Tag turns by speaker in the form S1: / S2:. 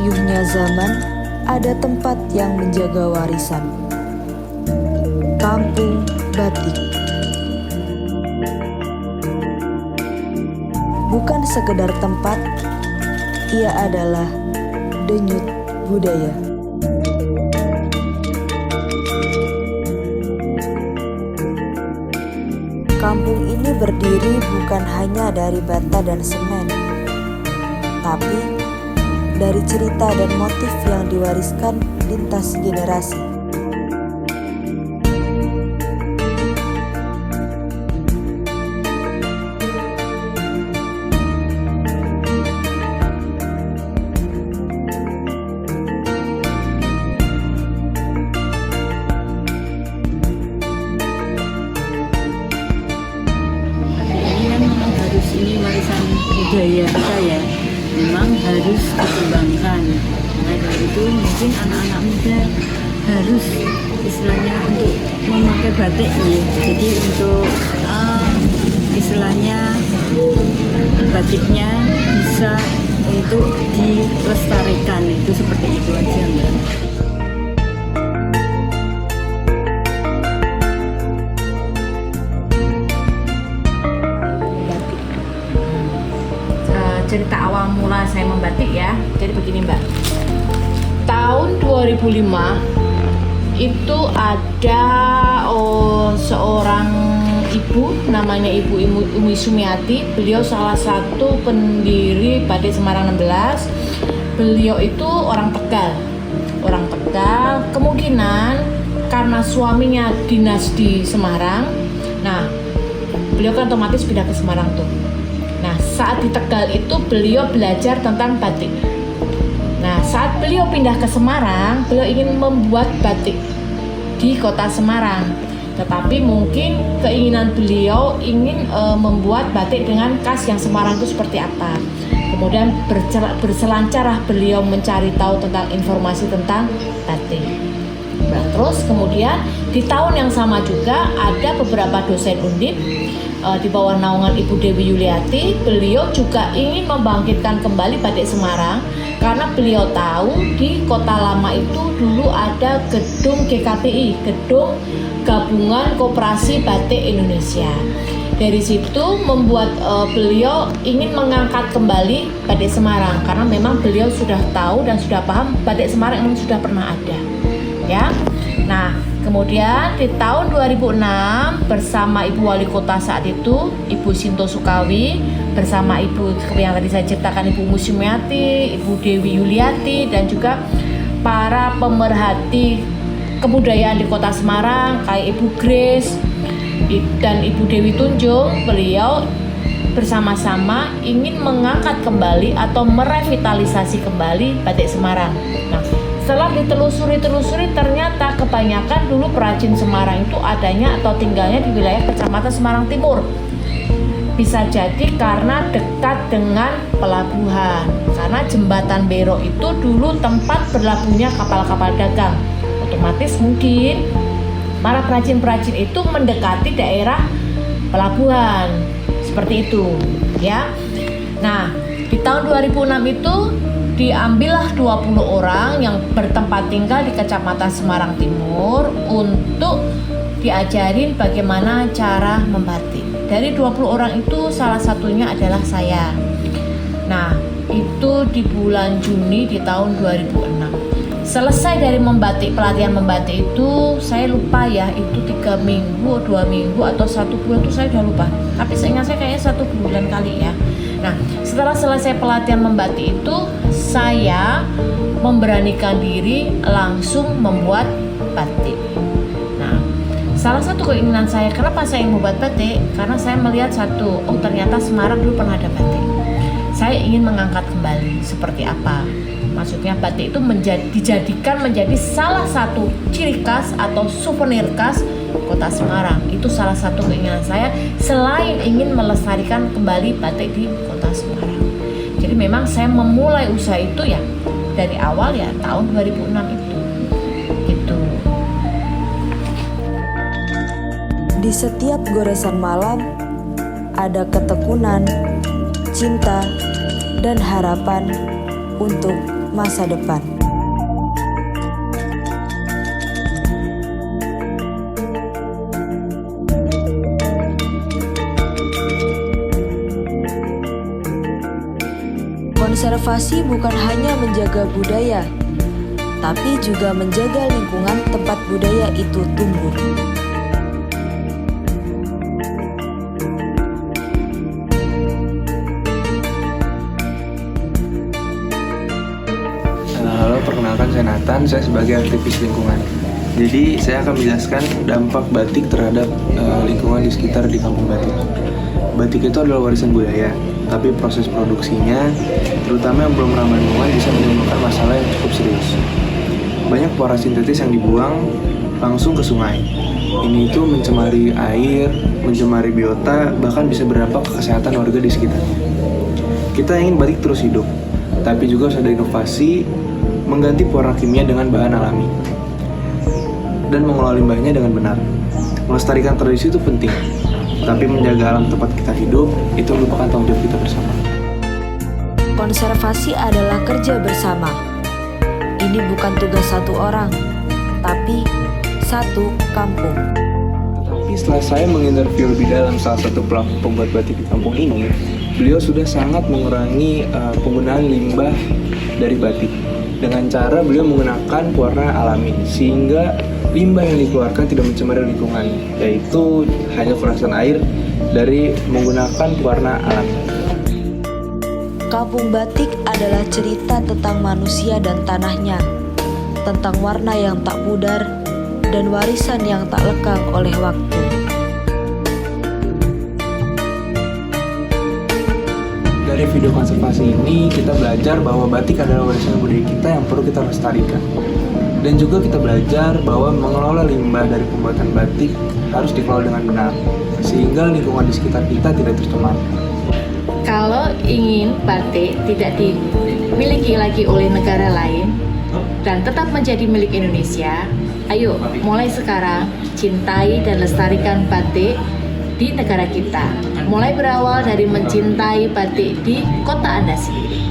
S1: Payuhnya zaman, ada tempat yang menjaga warisan. Kampung Batik. Bukan sekedar tempat, ia adalah denyut budaya. Kampung ini berdiri bukan hanya dari bata dan semen, tapi dari cerita dan motif yang diwariskan lintas generasi.
S2: Ini warisan budaya kita ya, memang harus dikembangkan. Nah dari itu mungkin anak-anak muda harus istilahnya untuk memakai batik ya. Jadi untuk istilahnya batiknya bisa untuk dilestarikan, itu seperti itu aja Mbak.
S3: Cerita awal mula saya membatik ya. Jadi begini Mbak, tahun 2005 itu ada seorang ibu namanya Ibu Umi Sumiati. Beliau salah satu pendiri Batik Semarang 16. Beliau itu orang Tegal. Kemungkinan karena suaminya dinas di Semarang, nah beliau kan otomatis pindah ke Semarang tuh. Nah, saat di Tegal itu beliau belajar tentang batik. Nah, saat beliau pindah ke Semarang, beliau ingin membuat batik di kota Semarang. Tetapi mungkin keinginan beliau ingin membuat batik dengan khas yang Semarang itu seperti apa. Kemudian berselancarlah beliau mencari tahu tentang informasi tentang batik. Nah, terus kemudian di tahun yang sama juga ada beberapa dosen Undip di bawah naungan Ibu Dewi Yuliati. Beliau juga ingin membangkitkan kembali batik Semarang karena beliau tahu di Kota Lama itu dulu ada gedung GKBI, Gedung Gabungan Koperasi Batik Indonesia. Dari situ membuat beliau ingin mengangkat kembali batik Semarang karena memang beliau sudah tahu dan sudah paham batik Semarang memang sudah pernah ada. Ya. Nah, kemudian di tahun 2006 bersama Ibu Wali Kota saat itu, Ibu Sinto Sukawi, bersama Ibu yang tadi saya ceritakan, Ibu Musyumiati, Ibu Dewi Yuliati, dan juga para pemerhati kebudayaan di Kota Semarang kayak Ibu Grace dan Ibu Dewi Tunjung, beliau bersama-sama ingin mengangkat kembali atau merevitalisasi kembali batik Semarang. Nah, setelah ditelusuri ternyata kebanyakan dulu perajin Semarang itu adanya atau tinggalnya di wilayah Kecamatan Semarang Timur. Bisa jadi karena dekat dengan pelabuhan, karena jembatan Bero itu dulu tempat berlabuhnya kapal-kapal dagang. Otomatis mungkin para perajin-perajin itu mendekati daerah pelabuhan, seperti itu ya. Nah, di tahun 2006 itu diambillah 20 orang yang bertempat tinggal di Kecamatan Semarang Timur untuk diajarin bagaimana cara membatik. Dari 20 orang itu salah satunya adalah saya. Nah, itu di bulan Juni di tahun 2006. Selesai dari pelatihan membatik itu, saya lupa ya, itu 3 minggu, 2 minggu atau 1 bulan itu saya udah lupa. Tapi seingat saya kayaknya 1 bulan kali ya. Nah, setelah selesai pelatihan membatik itu, saya memberanikan diri langsung membuat batik. Nah, salah satu keinginan saya, kenapa saya membuat batik? Karena saya melihat ternyata Semarang dulu pernah ada batik. Saya ingin mengangkat kembali seperti apa. Maksudnya batik itu dijadikan menjadi salah satu ciri khas atau souvenir khas Kota Semarang. Itu salah satu keinginan saya selain ingin melestarikan kembali batik di Kota Semarang. Jadi memang saya memulai usaha itu ya dari awal ya tahun 2006 itu. Gitu.
S1: Di setiap goresan malam ada ketekunan, cinta, dan harapan untuk masa depan. Konservasi bukan hanya menjaga budaya, tapi juga menjaga lingkungan tempat budaya itu tumbuh.
S4: Halo, perkenalkan saya Nathan, saya sebagai aktivis lingkungan. Jadi saya akan menjelaskan dampak batik terhadap lingkungan di sekitar di Kampung Batik. Batik itu adalah warisan budaya, tapi proses produksinya, terutama yang belum ramah lingkungan, bisa menimbulkan masalah yang cukup serius. Banyak pewarna sintetis yang dibuang langsung ke sungai. Ini itu mencemari air, mencemari biota, bahkan bisa berdampak ke kesehatan warga di sekitarnya. Kita ingin batik terus hidup, tapi juga harus ada inovasi mengganti pewarna kimia dengan bahan alami dan mengelola limbahnya dengan benar. Melestarikan tradisi itu penting, tapi menjaga alam tempat kita hidup itu merupakan tanggung jawab kita bersama.
S1: Konservasi adalah kerja bersama. Ini bukan tugas satu orang, tapi satu kampung.
S4: Tapi setelah saya menginterview lebih dalam salah satu pelaku pembuat batik di kampung ini, beliau sudah sangat mengurangi penggunaan limbah dari batik dengan cara beliau menggunakan pewarna alami, sehingga limbah yang dikeluarkan tidak mencemari lingkungan, yaitu hanya kurasan air dari menggunakan pewarna alami.
S1: Kampung Batik adalah cerita tentang manusia dan tanahnya, tentang warna yang tak pudar dan warisan yang tak lekang oleh waktu.
S4: Dari video konservasi ini, kita belajar bahwa batik adalah warisan budaya kita yang perlu kita lestarikan. Dan juga kita belajar bahwa mengelola limbah dari pembuatan batik harus dikelola dengan benar, sehingga lingkungan di sekitar kita tidak tercemar.
S3: Kalau ingin batik tidak dimiliki lagi oleh negara lain dan tetap menjadi milik Indonesia, ayo mulai sekarang cintai dan lestarikan batik di negara kita. Mulai berawal dari mencintai batik di kota Anda sendiri.